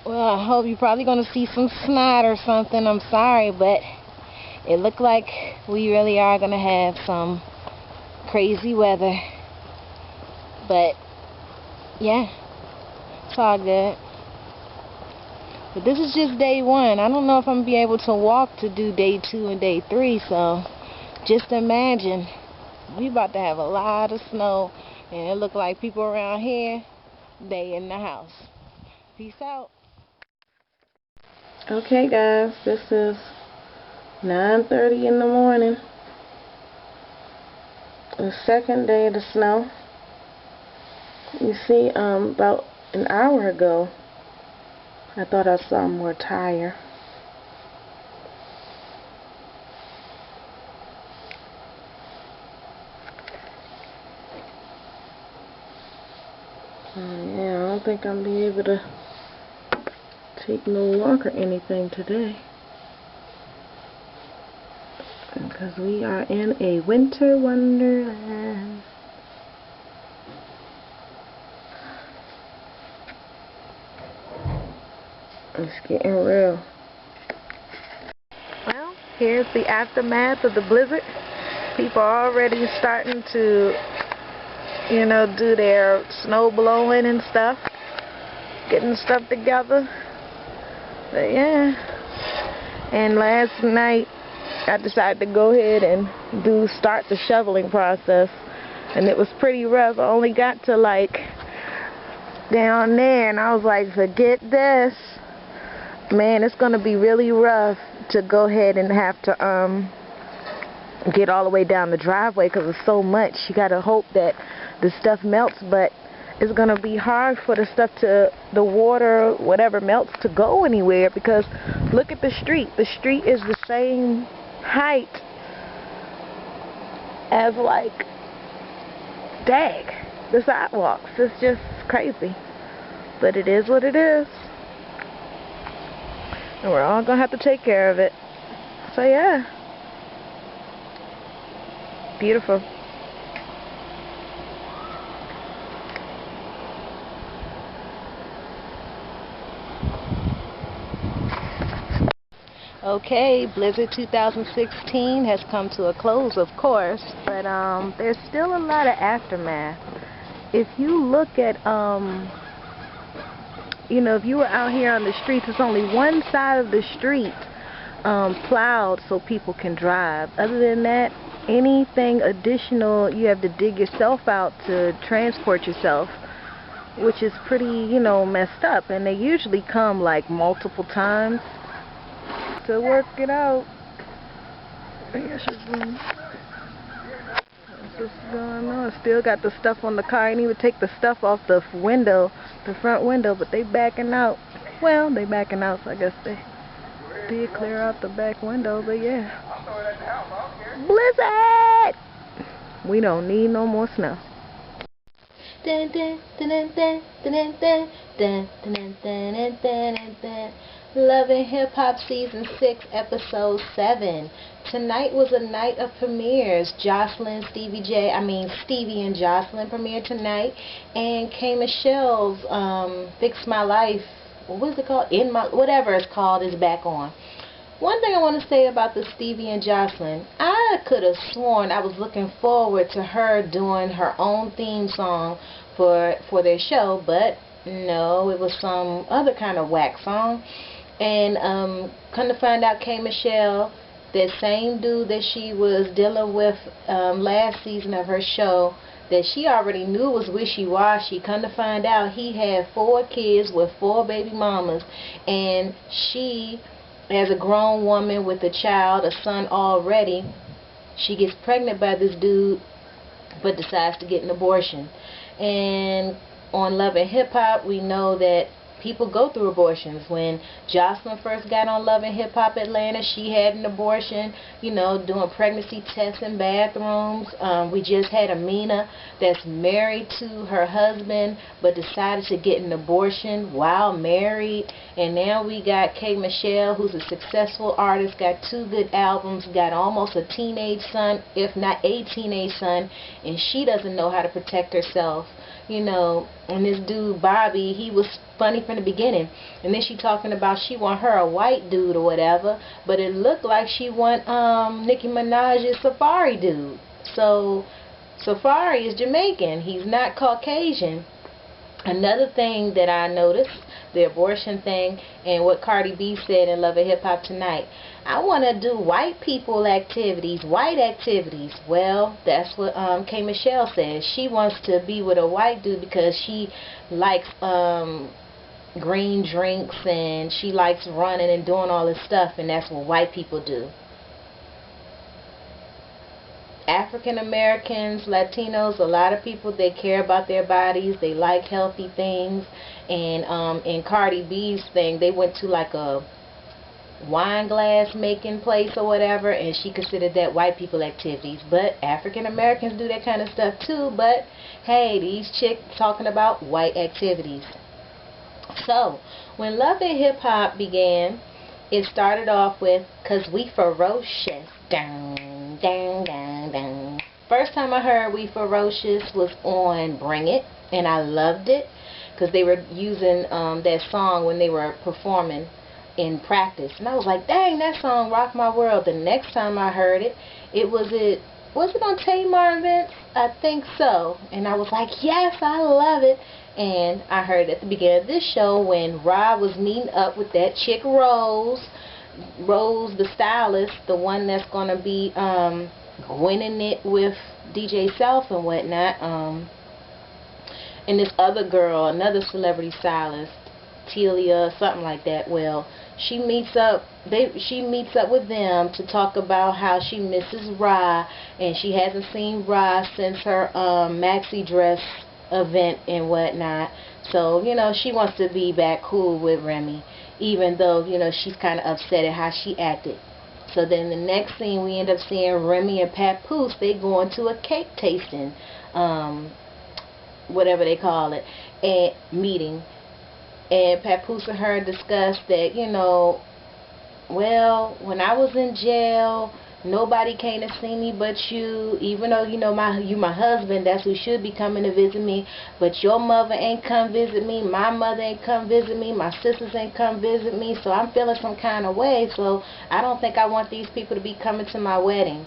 Well, I hope you're probably going to see some snot or something. I'm sorry, but it looked like we really are going to have some crazy weather. But, yeah, it's all good. But this is just day one. I don't know if I'm going to be able to walk to do day 2 and day 3, so just imagine. We about to have a lot of snow, and it look like people around here, they in the house. Peace out. Okay guys, this is 9:30 in the morning. The second day of the snow. You see, about an hour ago, I thought I saw more tire. Yeah, I don't think I'll be able to take no walk or anything today, because we are in a winter wonderland. It's getting real. Well, here's the aftermath of the blizzard. People are already starting to, you know, do their snow blowing and stuff, getting stuff together. But yeah, and last night I decided to go ahead and start the shoveling process, and it was pretty rough. I only got to like down there, and I was like, forget this, man. It's gonna be really rough to go ahead and have to get all the way down the driveway, because it's so much. You gotta hope that the stuff melts, but it's gonna be hard for the stuff to, the water, whatever melts, to go anywhere, because look at the street. The street is the same height as, like, dag, the sidewalks. It's just crazy, but it is what it is, and we're all gonna have to take care of it. So yeah, beautiful. Okay, Blizzard 2016 has come to a close, of course, but there's still a lot of aftermath. If you look at, you know, if you were out here on the streets, it's only one side of the street plowed so people can drive. Other than that, anything additional, you have to dig yourself out to transport yourself, which is pretty, you know, messed up. And they usually come like multiple times to work it out. I guess what's going on. Still got the stuff on the car. I didn't even take the stuff off the window, the front window, but they backing out. Well, they backing out, so I guess they did clear out the back window, but yeah. Blizzard! We don't need no more snow. Dun, dun, dun, dun, dun, dun, dun, dun, dun, dun, dun, dun. Love and Hip Hop Season 6, Episode 7. Tonight was a night of premieres. Stevie and Jocelyn premiered tonight, and K. Michelle's Fix My Life, what is it called? Whatever it's called, is back on. One thing I want to say about the Stevie and Jocelyn, I could have sworn I was looking forward to her doing her own theme song for their show, but no, it was some other kind of whack song. And come to find out, K. Michelle, that same dude that she was dealing with last season of her show, that she already knew was wishy-washy. Come to find out, he had 4 kids with 4 baby mamas, and she, as a grown woman with a child, a son already, she gets pregnant by this dude, but decides to get an abortion. And on Love and Hip Hop, we know that people go through abortions. When Jocelyn first got on Love and Hip Hop Atlanta, she had an abortion, you know, doing pregnancy tests in bathrooms. We just had Amina that's married to her husband but decided to get an abortion while married. And now we got K. Michelle, who's a successful artist, got 2 good albums, got almost a teenage son, if not a teenage son, and she doesn't know how to protect herself. you know, and this dude Bobby, he was funny from the beginning, and then she talking about she want her a white dude or whatever, but it looked like she want Nicki Minaj's Safari dude. So Safari is Jamaican, he's not Caucasian. Another thing that I noticed, the abortion thing, and what Cardi B said in Love and Hip Hop Tonight. I want to do white people activities, white activities. Well, that's what K. Michelle says. She wants to be with a white dude because she likes green drinks and she likes running and doing all this stuff, and that's what white people do. African Americans, Latinos, a lot of people, they care about their bodies, they like healthy things, and in Cardi B's thing, they went to like a wine glass making place or whatever, and she considered that white people activities. But African Americans do that kind of stuff too, but hey, these chicks talking about white activities. So when Love and Hip Hop began, it started off with "Cause We Ferocious." Dang, dang, dang, dang. First time I heard "We Ferocious" was on Bring It, and I loved it because they were using that song when they were performing in practice, and I was like, dang, that song rocked my world. The next time I heard it, was it on Tamar events? I think so. And I was like, yes, I love it. And I heard at the beginning of this show when Rod was meeting up with that chick Rose, the stylist, the one that's going to be winning it with DJ Self and whatnot, and this other girl, another celebrity stylist, Telia, something like that. Well, she meets up with them to talk about how she misses Ra, and she hasn't seen Ra since her maxi dress event and whatnot. So, you know, she wants to be back cool with Remy, even though, you know, she's kind of upset at how she acted. So then the next scene, we end up seeing Remy and Papoose. They going to a cake tasting, whatever they call it, meeting. And Papoose and her discussed that, you know, well, when I was in jail, nobody came to see me but you, even though, you know, you my husband, that's who should be coming to visit me, but your mother ain't come visit me, my mother ain't come visit me, my sisters ain't come visit me, so I'm feeling some kind of way, so I don't think I want these people to be coming to my wedding.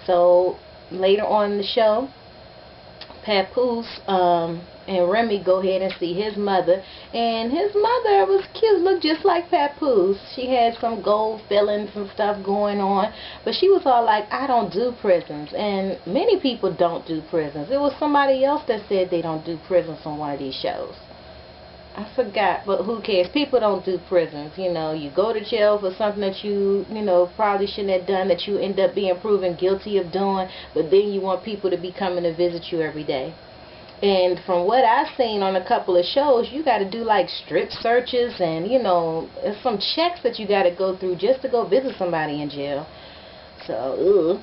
So later on in the show, Papoose and Remy go ahead and see his mother, and his mother was cute, looked just like Papoose. She had some gold fillings and stuff going on, but she was all like, I don't do prisons, and many people don't do prisons. It was somebody else that said they don't do prisons on one of these shows. I forgot, but who cares? People don't do prisons. You know, you go to jail for something that you know, probably shouldn't have done, that you end up being proven guilty of doing, but then you want people to be coming to visit you every day. And from what I've seen on a couple of shows, you got to do like strip searches and, you know, some checks that you got to go through just to go visit somebody in jail. So,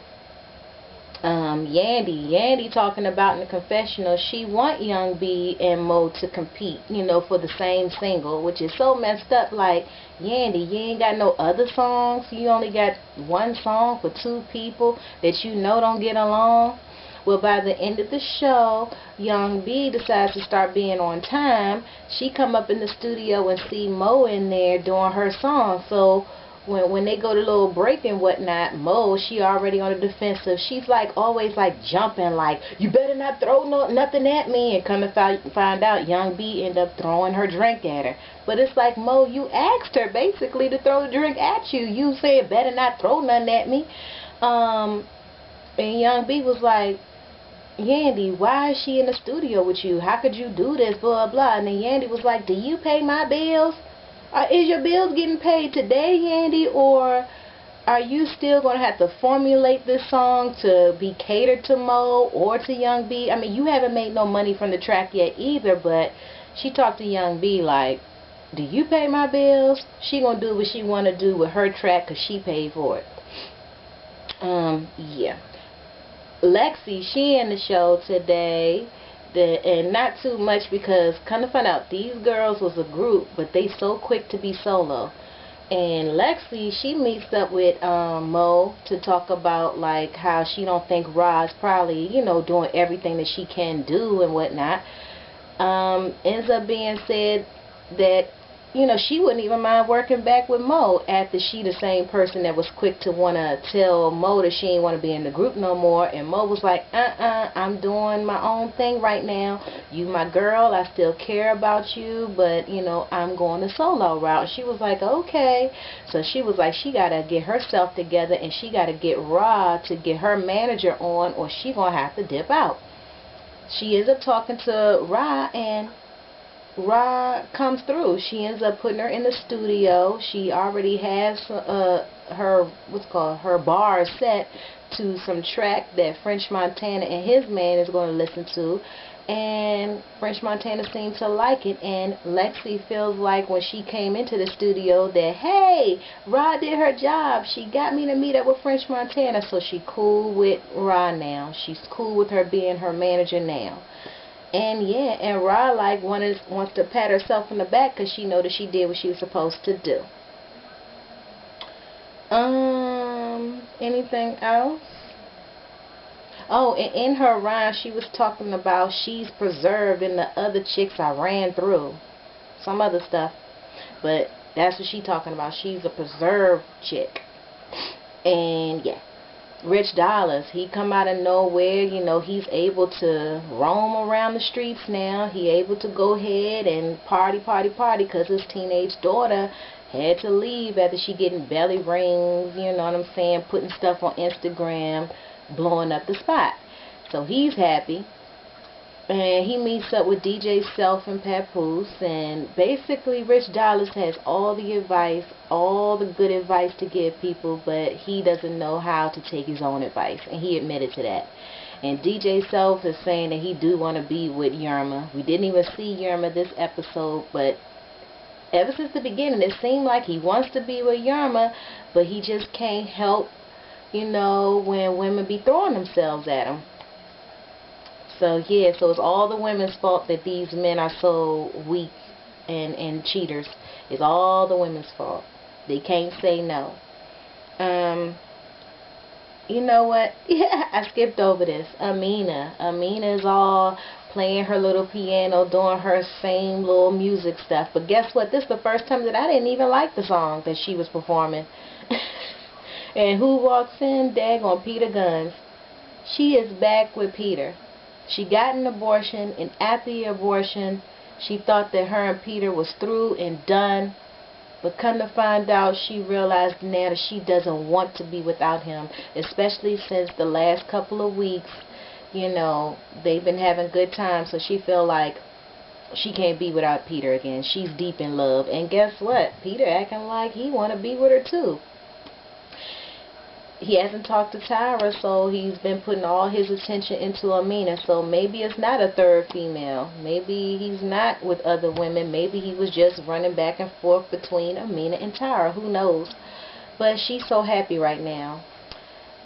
Yandy talking about in the confessional, she want Young B and Mo to compete, you know, for the same single, which is so messed up. Like, Yandy, you ain't got no other songs. You only got one song for two people that you know don't get along. Well, by the end of the show, Young B decides to start being on time. She come up in the studio and see Mo in there doing her song. So when they go to a little break and whatnot, Mo, she already on the defensive. She's like always like jumping, like, you better not throw nothing at me. And come to find out, Young B end up throwing her drink at her. But it's like, Mo, you asked her basically to throw the drink at you. You said better not throw nothing at me. And Young B was like, Yandy, why is she in the studio with you? How could you do this? Blah, blah. And then Yandy was like, do you pay my bills? Is your bills getting paid today, Yandy? Or are you still going to have to formulate this song to be catered to Mo or to Young B? I mean, you haven't made no money from the track yet either, but she talked to Young B like, do you pay my bills? She going to do what she want to do with her track because she paid for it. Yeah. Lexi, she in the show today, and not too much because kind of find out these girls was a group, but they so quick to be solo. And Lexi, she meets up with Mo to talk about like how she don't think Rod's probably, you know, doing everything that she can do and whatnot. Ends up being said that, you know, she wouldn't even mind working back with Mo after she the same person that was quick to want to tell Mo that she ain't want to be in the group no more. And Mo was like, I'm doing my own thing right now. You my girl, I still care about you, but, you know, I'm going the solo route. She was like, okay. So she was like, she got to get herself together, and she got to get Ra to get her manager on, or she going to have to dip out. She ends up talking to Ra, and Ra comes through. She ends up putting her in the studio. She already has her her bar set to some track that French Montana and his man is going to listen to, and French Montana seems to like it. And Lexi feels like when she came into the studio that, hey, Ra did her job. She got me to meet up with French Montana, so she cool with Ra now. She's cool with her being her manager now. And yeah, and Ra like wants to pat herself on the back because she know that she did what she was supposed to do. Anything else? Oh, and in her rhyme, she was talking about she's preserved and the other chicks I ran through. Some other stuff. But that's what she's talking about. She's a preserved chick. And yeah. Rich Dollars, he come out of nowhere. You know, he's able to roam around the streets now. He able to go ahead and party because his teenage daughter had to leave after she getting belly rings, you know what I'm saying, putting stuff on Instagram, blowing up the spot. So he's happy. And he meets up with DJ Self and Papoose, and basically Rich Dollars has all the advice, all the good advice to give people, but he doesn't know how to take his own advice, and he admitted to that. And DJ Self is saying that he do want to be with Yerma. We didn't even see Yerma this episode, but ever since the beginning it seemed like he wants to be with Yerma, but he just can't help, you know, when women be throwing themselves at him. So yeah, so it's all the women's fault that these men are so weak and cheaters. It's all the women's fault. They can't say no. You know what? Yeah, I skipped over this. Amina is all playing her little piano, doing her same little music stuff. But guess what? This is the first time that I didn't even like the song that she was performing. And who walks in? Daggone Peter Guns. She is back with Peter. She got an abortion, and after the abortion, she thought that her and Peter was through and done. But come to find out, she realized now that she doesn't want to be without him, especially since the last couple of weeks, you know, they've been having good times, so she feel like she can't be without Peter again. She's deep in love, and guess what? Peter acting like he want to be with her too. He hasn't talked to Tyra, so he's been putting all his attention into Amina. So maybe it's not a third female. Maybe he's not with other women. Maybe he was just running back and forth between Amina and Tyra. Who knows? But she's so happy right now.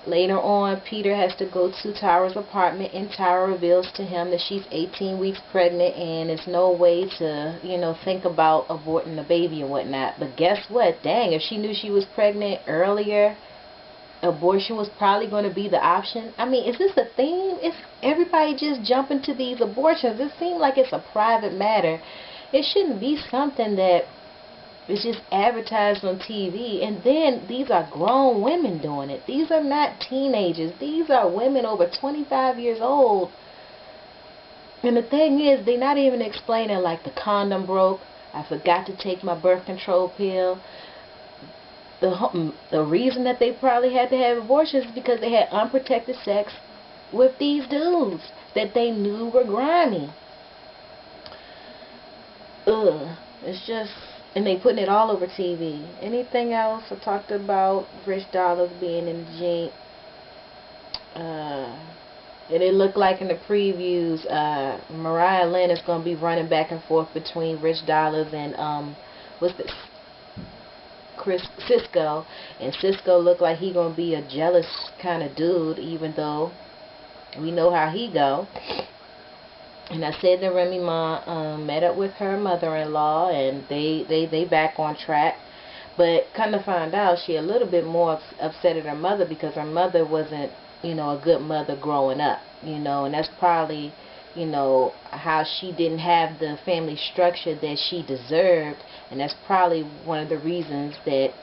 Later on, Peter has to go to Tyra's apartment, and Tyra reveals to him that she's 18 weeks pregnant, and there's no way to, you know, think about aborting the baby and whatnot. But guess what? Dang, if she knew she was pregnant earlier, abortion was probably going to be the option. I mean, is this a theme? Is everybody just jumping to these abortions? It seems like it's a private matter. It shouldn't be something that is just advertised on TV. And then these are grown women doing it. These are not teenagers. These are women over 25 years old. And the thing is, they're not even explaining like the condom broke. I forgot to take my birth control pill. The reason that they probably had to have abortions is because they had unprotected sex with these dudes that they knew were grimy. Ugh. It's just, and they putting it all over TV. Anything else? I talked about Rich Dollars being in the Jeep. And it looked like in the previews, Mariah Lynn is going to be running back and forth between Rich Dollars and, what's this? Cisco, and Cisco looked like he gonna be a jealous kind of dude, even though we know how he go. And I said that Remy Ma met up with her mother-in-law, and they back on track. But kind of find out she a little bit more upset at her mother because her mother wasn't, you know, a good mother growing up, you know, and that's probably you know, how she didn't have the family structure that she deserved, and that's probably one of the reasons that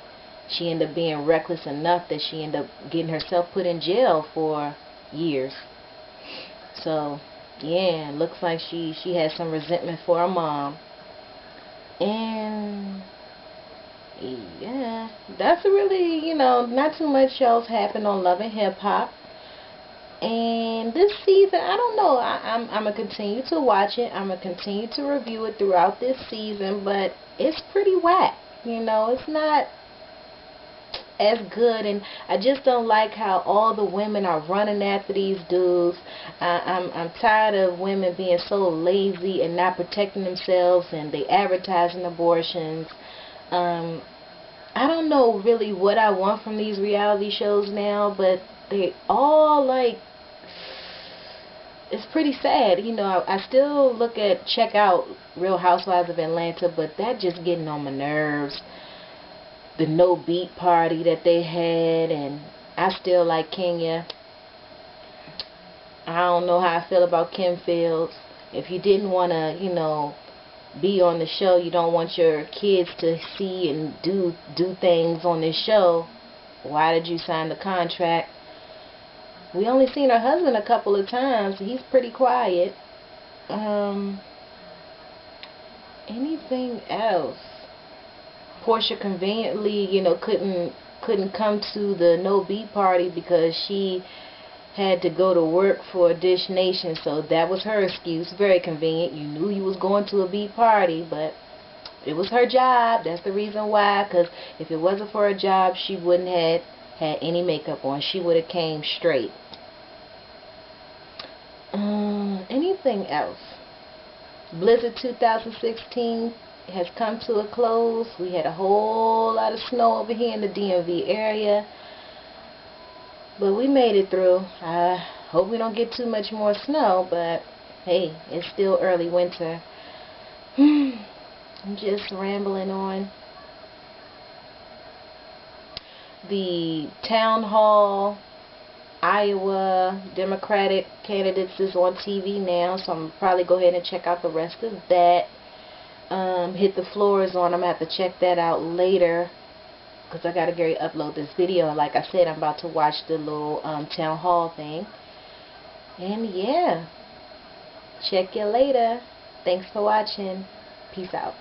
she ended up being reckless enough that she ended up getting herself put in jail for years. So yeah, looks like she has some resentment for her mom. And yeah, that's really, you know, not too much else happened on Love and Hip Hop. And this season, I don't know. I'm gonna continue to watch it. I'm gonna continue to review it throughout this season, but it's pretty whack. You know, it's not as good, and I just don't like how all the women are running after these dudes. I'm tired of women being so lazy and not protecting themselves, and they advertising abortions. I don't know really what I want from these reality shows now, but they all like, it's pretty sad. You know, I still check out Real Housewives of Atlanta, but that just getting on my nerves. The no beat party that they had, and I still like Kenya. I don't know how I feel about Kim Fields. If you didn't want to, you know, be on the show, you don't want your kids to see and do things on this show, why did you sign the contract? We only seen her husband a couple of times. He's pretty quiet. Anything else? Portia conveniently, you know, couldn't come to the no beat party because she had to go to work for Dish Nation, so that was her excuse. Very convenient. You knew you was going to a beat party, but it was her job. That's the reason why, because if it wasn't for her job, she wouldn't have had any makeup on. She would have came straight. Anything else? Blizzard 2016 has come to a close. We had a whole lot of snow over here in the DMV area, but we made it through. I hope we don't get too much more snow, but hey, it's still early winter. I'm just rambling on. The town hall Iowa Democratic candidates is on TV now, so I'm going to probably go ahead and check out the rest of that. Hit the Floor is on. I'm going to have to check that out later because I got to get upload this video. And like I said, I'm about to watch the little town hall thing. And yeah, check you later. Thanks for watching. Peace out.